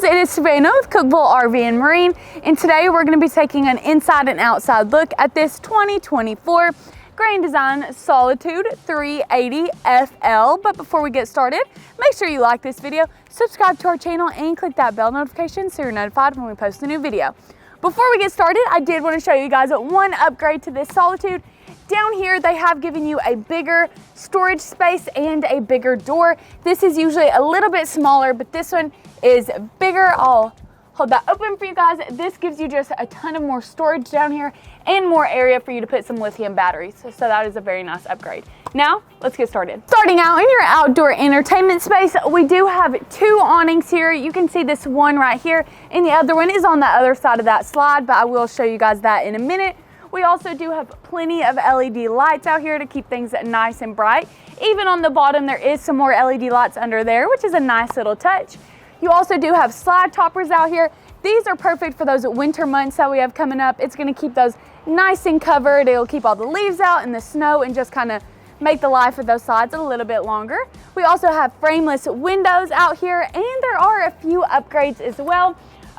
friends, it is Savannah with Cookeville RV and Marine, and today we're going to be taking an inside and outside look at this 2024 Grand Design Solitude 380FL. But before we get started, make sure you like this video, subscribe to our channel, and click that bell notification so you're notified when we post a new video. Before we get started, I did want to show you guys one upgrade to this Solitude. Down here, they have given you a bigger storage space and a bigger door. This is usually a little bit smaller, but this one is bigger. I'll hold that open for you guys. This gives you just a ton of more storage down here and more area for you to put some lithium batteries. So that is a very nice upgrade. Now, let's get started. Starting out in your outdoor entertainment space, we do have two awnings here. You can see this one right here, and the other one is on the other side of that slide, but I will show you guys that in a minute. We also do have plenty of LED lights out here to keep things nice and bright. Even on the bottom, there is some more LED lights under there, which is a nice little touch. You also do have slide toppers out here. These are perfect for those winter months that we have coming up. It's gonna keep those nice and covered. It'll keep all the leaves out and the snow and just kind of make the life of those slides a little bit longer. We also have frameless windows out here, and there are a few upgrades as well.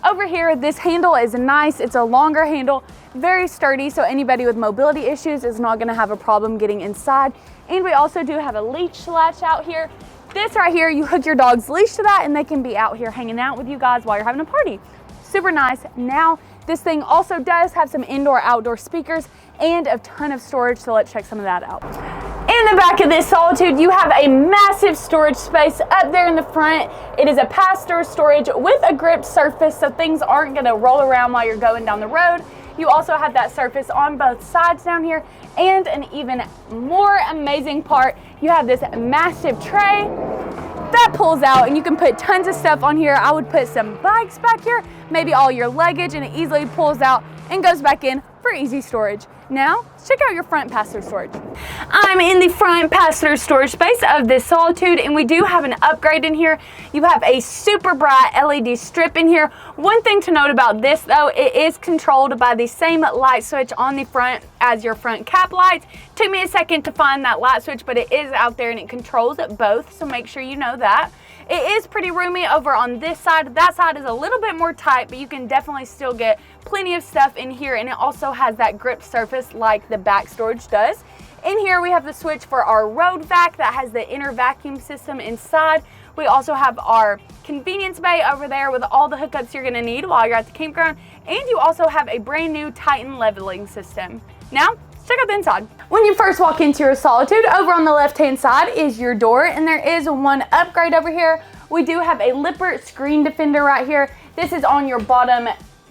Over here, this handle is nice. It's a longer handle, very sturdy, so anybody with mobility issues is not gonna have a problem getting inside. And we also do have a leash latch out here. This right here, you hook your dog's leash to that and they can be out here hanging out with you guys while you're having a party. Super nice. Now, this thing also does have some indoor-outdoor speakers and a ton of storage, so let's check some of that out. In the back of this Solitude, you have a massive storage space up there in the front. It is a pass-through storage with a gripped surface, so things aren't gonna roll around while you're going down the road. You also have that surface on both sides down here, and an even more amazing part, you have this massive tray that pulls out, and you can put tons of stuff on here. I would put some bikes back here, maybe all your luggage, and it easily pulls out and goes back in for easy storage. Now, check out your front pass-through storage. I'm in the front pass-through storage space of this Solitude, and we do have an upgrade in here. You have a super bright LED strip in here. One thing to note about this though, it is controlled by the same light switch on the front as your front cap lights. Took me a second to find that light switch, but it is out there and it controls both, so make sure you know that. It is pretty roomy over on this side. That side is a little bit more tight, but you can definitely still get plenty of stuff in here, and it also has that grip surface like the back storage does. In here, we have the switch for our road vac that has the inner vacuum system inside. We also have our convenience bay over there with all the hookups you're gonna need while you're at the campground, and you also have a brand new Titan leveling system. Now, check out the inside. When you first walk into your Solitude, over on the left-hand side is your door, and there is one upgrade over here. We do have a Lippert screen defender right here. This is on your bottom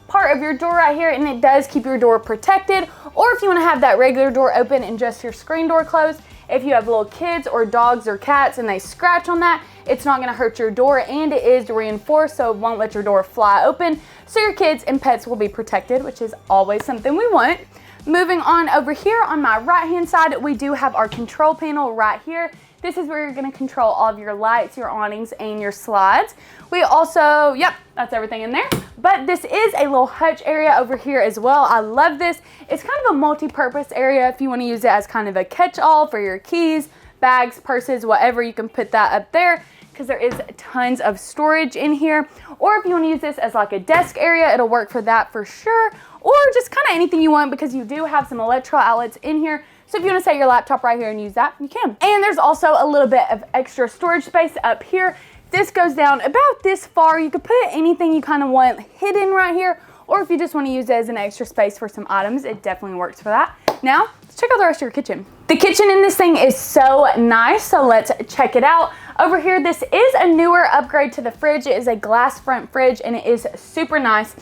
part of your door right here, and it does keep your door protected. Or if you want to have that regular door open and just your screen door closed, if you have little kids or dogs or cats and they scratch on that, it's not going to hurt your door, and it is reinforced, so it won't let your door fly open. So your kids and pets will be protected, which is always something we want. Moving on over here on my right-hand side, we do have our control panel right here. This is where you're gonna control all of your lights, your awnings, and your slides. We also, yep, that's everything in there. But this is a little hutch area over here as well. I love this. It's kind of a multi-purpose area if you wanna use it as kind of a catch-all for your keys, bags, purses, whatever, you can put that up there, because there is tons of storage in here. Or if you want to use this as like a desk area, it'll work for that for sure. Or just kind of anything you want, because you do have some electrical outlets in here. So if you want to set your laptop right here and use that, you can. And there's also a little bit of extra storage space up here. This goes down about this far. You could put anything you kind of want hidden right here, or if you just want to use it as an extra space for some items, it definitely works for that. Now, let's check out the rest of your kitchen. The kitchen in this thing is so nice, so let's check it out. Over here, this is a newer upgrade to the fridge. It is a glass front fridge, and it is super nice.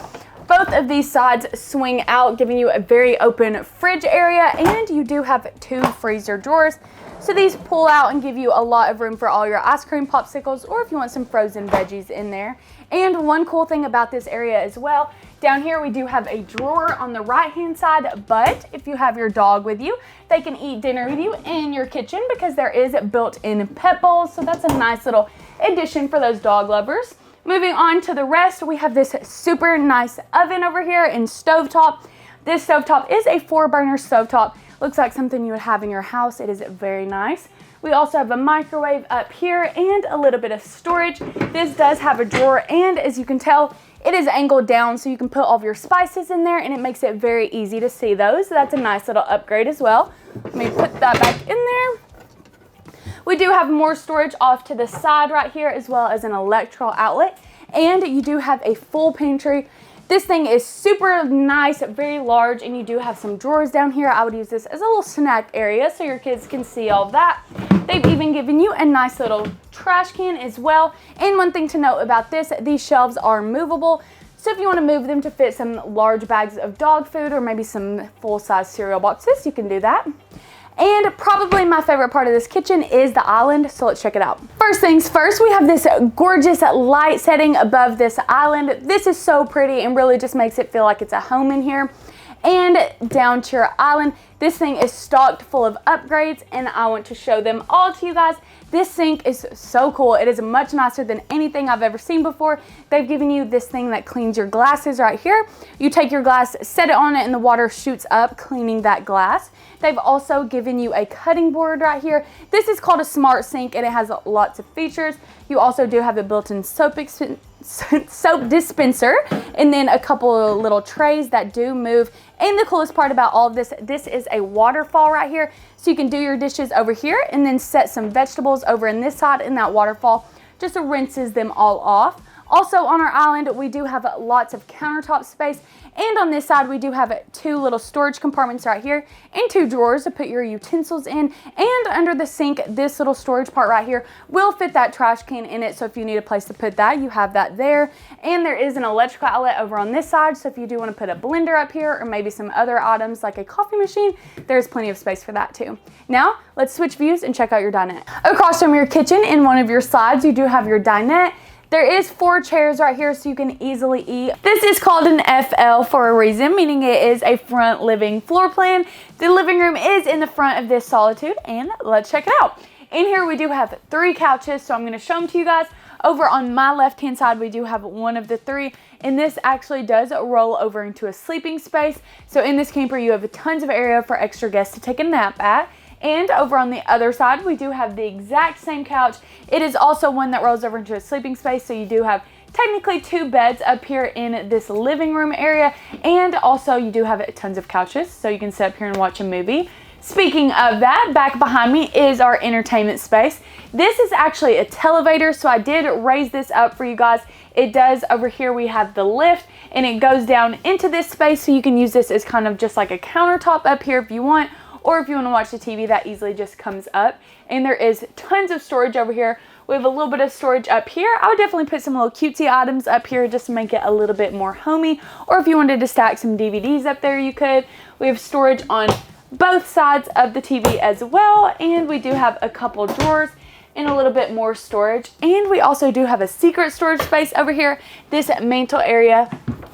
Both of these sides swing out, giving you a very open fridge area, and you do have two freezer drawers. So these pull out and give you a lot of room for all your ice cream popsicles, or if you want some frozen veggies in there. And one cool thing about this area as well, down here we do have a drawer on the right-hand side, but if you have your dog with you, they can eat dinner with you in your kitchen because there is built-in pet bowls, so that's a nice little addition for those dog lovers. Moving on to the rest, we have this super nice oven over here and stovetop. This stovetop is a 4-burner stovetop. Looks like something you would have in your house. It is very nice. We also have a microwave up here and a little bit of storage. This does have a drawer, and as you can tell, it is angled down so you can put all of your spices in there, and it makes it very easy to see those. So that's a nice little upgrade as well. Let me put that back in there. We do have more storage off to the side right here, as well as an electrical outlet, and you do have a full pantry. This thing is super nice, very large, and you do have some drawers down here. I would use this as a little snack area so your kids can see all of that. They've even given you a nice little trash can as well. And one thing to note about this, these shelves are movable. So if you want to move them to fit some large bags of dog food or maybe some full-size cereal boxes, you can do that. And probably my favorite part of this kitchen is the island, so let's check it out. First things first, we have this gorgeous light setting above this island. This is so pretty and really just makes it feel like it's a home in here. And down to your island, this thing is stocked full of upgrades, and I want to show them all to you guys. This sink is so cool. It is much nicer than anything I've ever seen before. They've given you this thing that cleans your glasses right here. You take your glass, set it on it, and the water shoots up, cleaning that glass. They've also given you a cutting board right here. This is called a smart sink, and it has lots of features. You also do have a built-in soap dispenser, and then a couple of little trays that do move. And the coolest part about all of this, this is a waterfall right here, so you can do your dishes over here and then set some vegetables over in this side, and that waterfall just rinses them all off. Also on our island, we do have lots of countertop space, and on this side we do have two little storage compartments right here and two drawers to put your utensils in. And under the sink, this little storage part right here will fit that trash can in it, so if you need a place to put that, you have that there. And there is an electrical outlet over on this side, so if you do want to put a blender up here or maybe some other items like a coffee machine, there's plenty of space for that too. Now let's switch views and check out your dinette. Across from your kitchen in one of your sides, you do have your dinette. There is 4 chairs right here so you can easily eat. This is called an FL for a reason, meaning it is a front living floor plan. The living room is in the front of this Solitude, and let's check it out. In here we do have 3 couches, so I'm going to show them to you guys. Over on my left hand side we do have one of the 3, and this actually does roll over into a sleeping space. So in this camper you have tons of area for extra guests to take a nap at. And over on the other side, we do have the exact same couch. It is also one that rolls over into a sleeping space, so you do have technically 2 beds up here in this living room area, and also you do have tons of couches, so you can sit up here and watch a movie. Speaking of that, back behind me is our entertainment space. This is actually a televator, so I did raise this up for you guys. It does, over here we have the lift, and it goes down into this space, so you can use this as kind of just like a countertop up here if you want. Or if you want to watch the TV, that easily just comes up. And there is tons of storage over here. We have a little bit of storage up here. I would definitely put some little cutesy items up here just to make it a little bit more homey. Or if you wanted to stack some DVDs up there, you could. We have storage on both sides of the TV as well. And we do have a couple drawers and a little bit more storage. And we also do have a secret storage space over here. This mantle area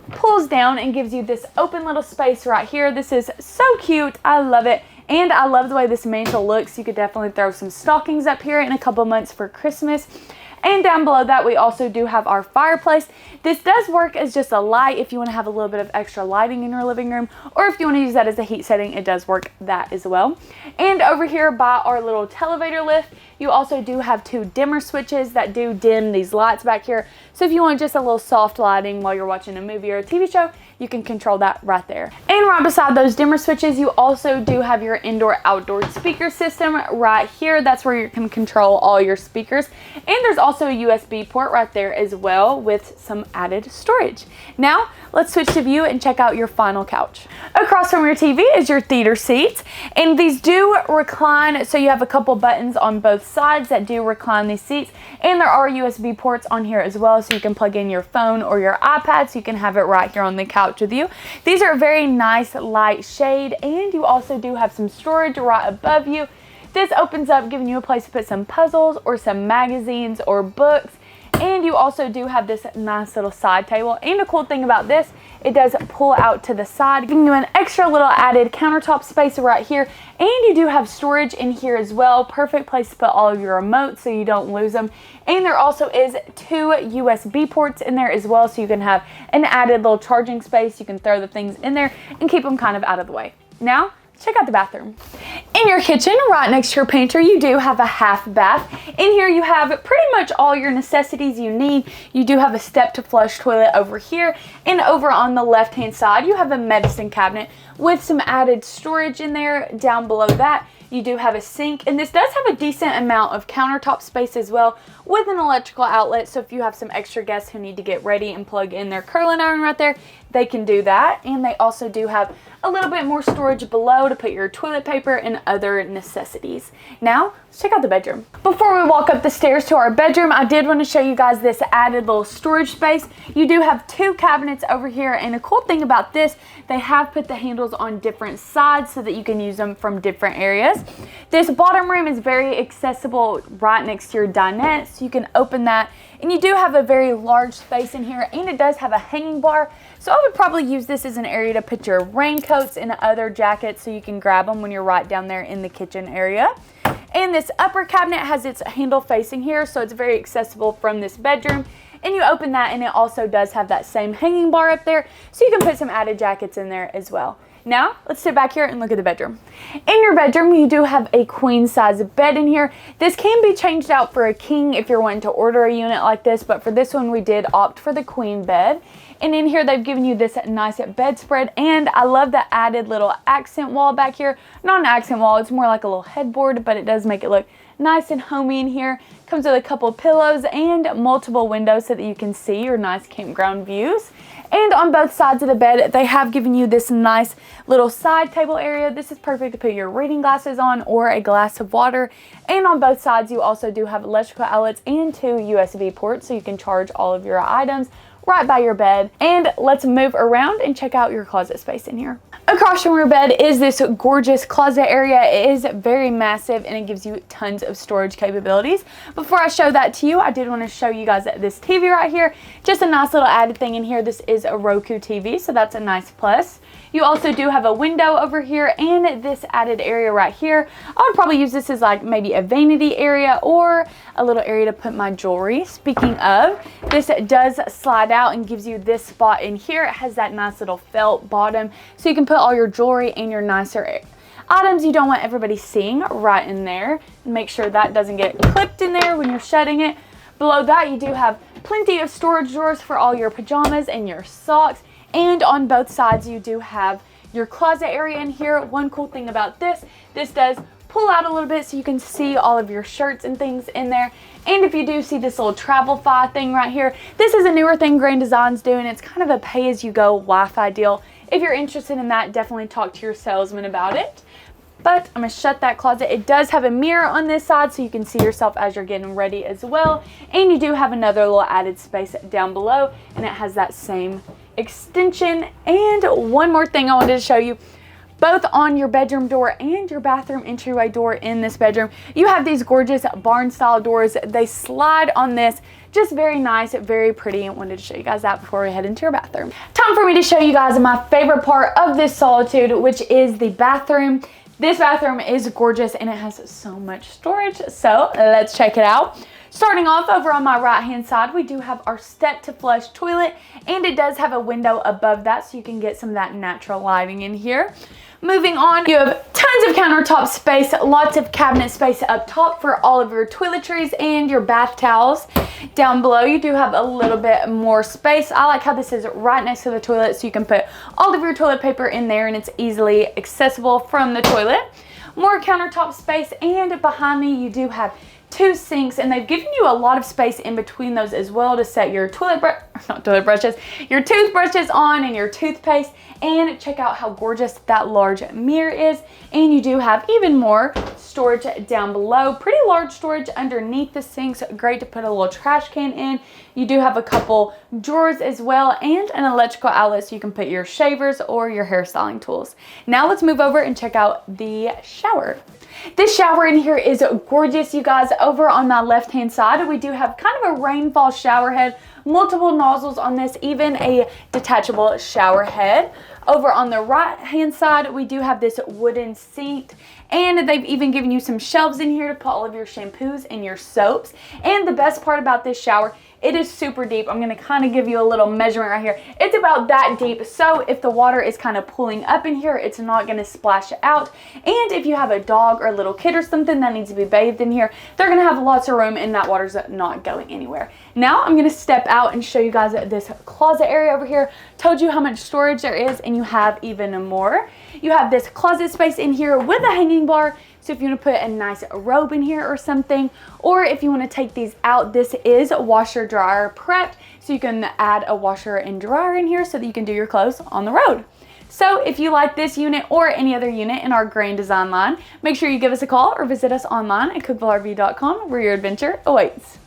pulls down and gives you this open little space right here. This is so cute. I love it. And I love the way this mantle looks. You could definitely throw some stockings up here in a couple months for Christmas. And down below that, we also do have our fireplace. This does work as just a light if you want to have a little bit of extra lighting in your living room, or if you want to use that as a heat setting, it does work that as well. And over here by our little televator lift, you also do have 2 dimmer switches that do dim these lights back here. So if you want just a little soft lighting while you're watching a movie or a TV show, you can control that right there. And right beside those dimmer switches, you also do have your indoor-outdoor speaker system right here. That's where you can control all your speakers. And there's also a USB port right there as well with some added storage. Now, let's switch to view and check out your final couch. Across from your TV is your theater seats, and these do recline, so you have a couple buttons on both sides that do recline these seats, and there are USB ports on here as well, so you can plug in your phone or your iPad so you can have it right here on the couch with you. These are a very nice light shade, and you also do have some storage right above you. This opens up, giving you a place to put some puzzles or some magazines or books. And you also do have this nice little side table. And the cool thing about this, it does pull out to the side, giving you an extra little added countertop space right here. And you do have storage in here as well. Perfect place to put all of your remotes so you don't lose them. And there also is 2 USB ports in there as well, so you can have an added little charging space. You can throw the things in there and keep them kind of out of the way. Now, check out the bathroom. In your kitchen, right next to your pantry, you do have a half bath. In here, you have pretty much all your necessities you need. You do have a step to flush toilet over here, and over on the left-hand side, you have a medicine cabinet with some added storage in there. Down below that, you do have a sink, and this does have a decent amount of countertop space as well with an electrical outlet. So if you have some extra guests who need to get ready and plug in their curling iron right there, they can do that. And they also do have a little bit more storage below to put your toilet paper and other necessities. Now, let's check out the bedroom. Before we walk up the stairs to our bedroom, I did want to show you guys this added little storage space. You do have 2 cabinets over here, and a cool thing about this, they have put the handles on different sides so that you can use them from different areas. This bottom room is very accessible right next to your dinette, so you can open that, and you do have a very large space in here, and it does have a hanging bar. So I would probably use this as an area to put your raincoats and other jackets so you can grab them when you're right down there in the kitchen area. And this upper cabinet has its handle facing here, so it's very accessible from this bedroom. And you open that, and it also does have that same hanging bar up there, so you can put some added jackets in there as well. Now, let's sit back here and look at the bedroom. In your bedroom, you do have a queen size bed in here. This can be changed out for a king if you're wanting to order a unit like this, but for this one, we did opt for the queen bed. And in here, they've given you this nice bedspread, and I love the added little accent wall back here. Not an accent wall, it's more like a little headboard, but it does make it look nice and homey in here. Comes with a couple of pillows and multiple windows so that you can see your nice campground views. And on both sides of the bed, they have given you this nice little side table area. This is perfect to put your reading glasses on or a glass of water. And on both sides, you also do have electrical outlets and 2 USB ports so you can charge all of your items right by your bed. And let's move around and check out your closet space in here. Across from your bed is this gorgeous closet area. It is very massive, and it gives you tons of storage capabilities. Before I show that to you, I did want to show you guys this TV right here. Just a nice little added thing in here. This is a Roku TV, so that's a nice plus. You also do have a window over here and this added area right here. I would probably use this as like maybe a vanity area or a little area to put my jewelry. Speaking of, this does slide out and gives you this spot in here. It has that nice little felt bottom, so you can put all your jewelry and your nicer items you don't want everybody seeing right in there. Make sure that doesn't get clipped in there when you're shutting it. Below that, you do have plenty of storage drawers for all your pajamas and your socks. And on both sides, you do have your closet area in here. One cool thing about this does pull out a little bit so you can see all of your shirts and things in there. And if you do see this little Travel-Fi thing right here, this is a newer thing Grand Design's doing. It's kind of a pay-as-you-go Wi-Fi deal. If you're interested in that, definitely talk to your salesman about it. But I'm going to shut that closet. It does have a mirror on this side so you can see yourself as you're getting ready as well. And you do have another little added space down below, and it has that same extension. And one more thing I wanted to show you, both on your bedroom door and your bathroom entryway door in this bedroom, you have these gorgeous barn style doors. They slide on this, just very nice, very pretty. I wanted to show you guys that before we head into your bathroom. Time for me to show you guys my favorite part of this Solitude, which is the bathroom. This bathroom is gorgeous and it has so much storage, so let's check it out. Starting off over on my right hand side, we do have our step to flush toilet, and it does have a window above that so you can get some of that natural lighting in here. Moving on, you have tons of countertop space, lots of cabinet space up top for all of your toiletries and your bath towels. Down below, you do have a little bit more space. I like how this is right next to the toilet so you can put all of your toilet paper in there and it's easily accessible from the toilet. More countertop space, and behind me you do have 2 sinks, and they've given you a lot of space in between those as well to set your your toothbrushes on and your toothpaste. And check out how gorgeous that large mirror is. And you do have even more storage down below. Pretty large storage underneath the sinks. Great to put a little trash can in. You do have a couple drawers as well, and an electrical outlet so you can put your shavers or your hairstyling tools. Now let's move over and check out the shower. This shower in here is gorgeous, you guys. Over on my left hand side, we do have kind of a rainfall shower head, multiple nozzles on this, even a detachable shower head. Over on the right hand side, we do have this wooden sink, and they've even given you some shelves in here to put all of your shampoos and your soaps. And the best part about this shower, it is super deep. I'm gonna kind of give you a little measurement right here. It's about that deep, so if the water is kind of pooling up in here, it's not gonna splash out. And if you have a dog or a little kid or something that needs to be bathed in here, they're gonna have lots of room and that water's not going anywhere. Now I'm gonna step out and show you guys this closet area over here. Told you how much storage there is, and you have even more. You have this closet space in here with a hanging bar. So if you want to put a nice robe in here or something, or if you want to take these out, this is washer dryer prepped. So you can add a washer and dryer in here so that you can do your clothes on the road. So if you like this unit or any other unit in our Grand Design line, make sure you give us a call or visit us online at cookvillerv.com where your adventure awaits.